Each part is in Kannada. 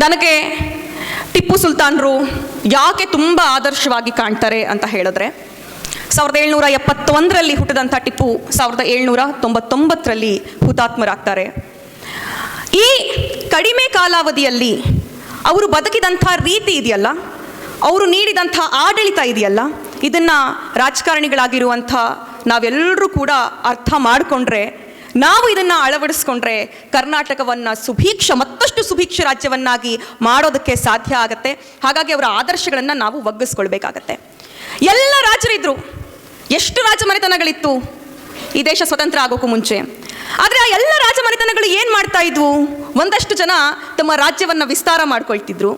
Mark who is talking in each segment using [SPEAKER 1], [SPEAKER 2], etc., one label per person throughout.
[SPEAKER 1] ನನಗೆ ಟಿಪ್ಪು ಸುಲ್ತಾನರು ಯಾಕೆ ತುಂಬ ಆದರ್ಶವಾಗಿ ಕಾಣ್ತಾರೆ ಅಂತ ಹೇಳಿದ್ರೆ, 1771ರಲ್ಲಿ ಹುಟ್ಟಿದಂಥ ಟಿಪ್ಪು 1799ರಲ್ಲಿ ಹುತಾತ್ಮರಾಗ್ತಾರೆ. ಈ ಕಡಿಮೆ ಕಾಲಾವಧಿಯಲ್ಲಿ ಅವರು ಬದುಕಿದಂಥ ರೀತಿ ಇದೆಯಲ್ಲ, ಅವರು ನೀಡಿದಂಥ ಆಡಳಿತ ಇದೆಯಲ್ಲ, ಇದನ್ನು ರಾಜಕಾರಣಿಗಳಾಗಿರುವಂಥ ನಾವೆಲ್ಲರೂ ಕೂಡ ಅರ್ಥ ಮಾಡಿಕೊಂಡ್ರೆ, ನಾವು ಇದನ್ನು ಅಳವಡಿಸ್ಕೊಂಡ್ರೆ ಕರ್ನಾಟಕವನ್ನು ಮತ್ತಷ್ಟು ಸುಭೀಕ್ಷ ರಾಜ್ಯವನ್ನಾಗಿ ಮಾಡೋದಕ್ಕೆ ಸಾಧ್ಯ ಆಗತ್ತೆ. ಹಾಗಾಗಿ ಅವರ ಆದರ್ಶಗಳನ್ನು ನಾವು ಒಗ್ಗಿಸ್ಕೊಳ್ಬೇಕಾಗತ್ತೆ. ಎಲ್ಲ ರಾಜರಿದ್ರು, ಎಷ್ಟು ರಾಜಮನೆತನಗಳಿತ್ತು ಈ ದೇಶ ಸ್ವತಂತ್ರ ಆಗೋಕ್ಕೂ ಮುಂಚೆ. ಆದರೆ ಆ ಎಲ್ಲ ರಾಜಮನೆತನಗಳು ಏನು ಮಾಡ್ತಾ ಇದ್ವು? ಒಂದಷ್ಟು ಜನ ತಮ್ಮ ರಾಜ್ಯವನ್ನು ವಿಸ್ತಾರ ಮಾಡ್ಕೊಳ್ತಿದ್ರು,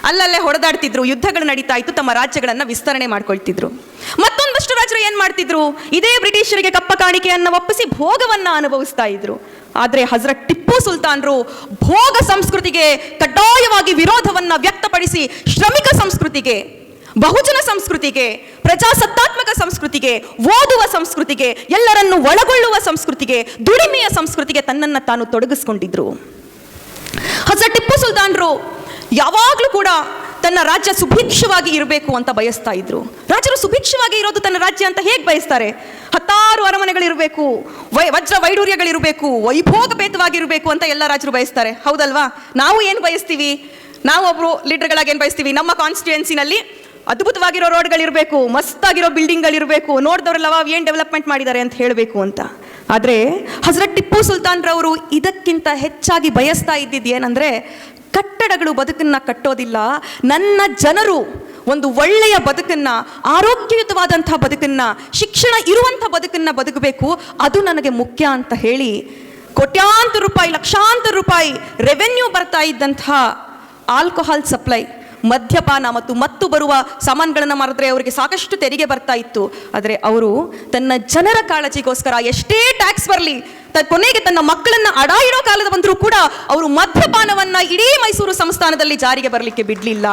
[SPEAKER 1] ಅಲ್ಲಲ್ಲೇ ಹೊಡೆದಾಡ್ತಿದ್ರು, ಯುದ್ಧಗಳು ನಡೀತಾ ಇತ್ತು, ತಮ್ಮ ರಾಜ್ಯಗಳನ್ನು ವಿಸ್ತರಣೆ ಮಾಡ್ಕೊಳ್ತಿದ್ರು. ಮತ್ತೊಂದಷ್ಟು ರಾಜರು ಏನು ಮಾಡ್ತಿದ್ರು? ಇದೇ ಬ್ರಿಟಿಷರಿಗೆ ಕಪ್ಪ ಕಾಣಿಕೆಯನ್ನು ಒಪ್ಪಿಸಿ ಭೋಗವನ್ನು ಅನುಭವಿಸ್ತಾ ಇದ್ರು. ಆದರೆ ಹಜರತ್ ಟಿಪ್ಪು ಸುಲ್ತಾನರು ಭೋಗ ಸಂಸ್ಕೃತಿಗೆ ಕಡ್ಡಾಯವಾಗಿ ವಿರೋಧವನ್ನು ವ್ಯಕ್ತಪಡಿಸಿ ಶ್ರಮಿಕ ಸಂಸ್ಕೃತಿಗೆ, ಬಹುಜನ ಸಂಸ್ಕೃತಿಗೆ, ಪ್ರಜಾಸತ್ತಾತ್ಮಕ ಸಂಸ್ಕೃತಿಗೆ, ಓದುವ ಸಂಸ್ಕೃತಿಗೆ, ಎಲ್ಲರನ್ನು ಒಳಗೊಳ್ಳುವ ಸಂಸ್ಕೃತಿಗೆ, ದುಡಿಮೆಯ ಸಂಸ್ಕೃತಿಗೆ ತನ್ನನ್ನು ತಾನು ತೊಡಗಿಸ್ಕೊಂಡಿದ್ರು. ಹಜರತ್ ಟಿಪ್ಪು ಸುಲ್ತಾನರು ಯಾವಾಗಲೂ ಕೂಡ ತನ್ನ ರಾಜ್ಯ ಸುಭಿಕ್ಷವಾಗಿ ಇರಬೇಕು ಅಂತ ಬಯಸ್ತಾ ಇದ್ರು. ರಾಜರು ಸುಭಿಕ್ಷವಾಗಿ ಇರೋದು ತನ್ನ ರಾಜ್ಯ ಅಂತ ಹೇಗೆ ಬಯಸ್ತಾರೆ? 10 ಅರಮನೆಗಳಿರಬೇಕು, ವಜ್ರ ವೈಡೂರ್ಯಗಳಿರಬೇಕು, ವೈಭೋಗಪೇತವಾಗಿರಬೇಕು ಅಂತ ಎಲ್ಲ ರಾಜರು ಬಯಸ್ತಾರೆ, ಹೌದಲ್ವಾ? ನಾವು ಏನು ಬಯಸ್ತೀವಿ? ನಾವು ಒಬ್ಬರು ಲೀಡರ್ಗಳಾಗಿ ಏನು ಬಯಸ್ತೀವಿ? ನಮ್ಮ ಕಾನ್ಸ್ಟಿಟ್ಯೂಯೆನ್ಸಿನಲ್ಲಿ ಅದ್ಭುತವಾಗಿರೋ ರೋಡ್ಗಳಿರಬೇಕು, ಮಸ್ತಾಗಿರೋ ಬಿಲ್ಡಿಂಗ್ಗಳಿರಬೇಕು, ನೋಡಿದವರೆಲ್ಲವ ಏನು ಡೆವಲಪ್ಮೆಂಟ್ ಮಾಡಿದ್ದಾರೆ ಅಂತ ಹೇಳಬೇಕು ಅಂತ. ಆದರೆ ಹಜರತ್ ಟಿಪ್ಪು ಸುಲ್ತಾನ್ರವರು ಇದಕ್ಕಿಂತ ಹೆಚ್ಚಾಗಿ ಬಯಸ್ತಾ ಇದ್ದಿದ್ದು ಏನಂದರೆ, ಕಟ್ಟಡಗಳು ಬದುಕನ್ನು ಕಟ್ಟೋದಿಲ್ಲ, ನನ್ನ ಜನರು ಒಂದು ಒಳ್ಳೆಯ ಬದುಕನ್ನು, ಆರೋಗ್ಯಯುತವಾದಂಥ ಬದುಕನ್ನು, ಶಿಕ್ಷಣ ಇರುವಂಥ ಬದುಕನ್ನು ಬದುಕಬೇಕು, ಅದು ನನಗೆ ಮುಖ್ಯ ಅಂತ ಹೇಳಿ ಕೋಟ್ಯಾಂತರ ರೂಪಾಯಿ, ಲಕ್ಷಾಂತರ ರೂಪಾಯಿ ರೆವೆನ್ಯೂ ಬರ್ತಾ ಇದ್ದಂಥ ಆಲ್ಕೋಹಾಲ್ ಸಪ್ಲೈ, ಮದ್ಯಪಾನ ಮತ್ತು ಮತ್ತು ಬರುವ ಸಾಮಾನುಗಳನ್ನು ಮಾರಿದ್ರೆ ಅವರಿಗೆ ಸಾಕಷ್ಟು ತೆರಿಗೆ ಬರ್ತಾ ಇತ್ತು. ಆದರೆ ಅವರು ತನ್ನ ಜನರ ಕಾಳಜಿಗೋಸ್ಕರ ಎಷ್ಟೇ ಟ್ಯಾಕ್ಸ್ ಬರಲಿ, ಕೊನೆಗೆ ತನ್ನ ಮಕ್ಕಳನ್ನು ಅಡ ಇಡೋ ಕಾಲದ ಬಂದರೂ ಕೂಡ ಅವರು ಮದ್ಯಪಾನವನ್ನು ಇಡೀ ಮೈಸೂರು ಸಂಸ್ಥಾನದಲ್ಲಿ ಜಾರಿಗೆ ಬರಲಿಕ್ಕೆ ಬಿಡಲಿಲ್ಲ.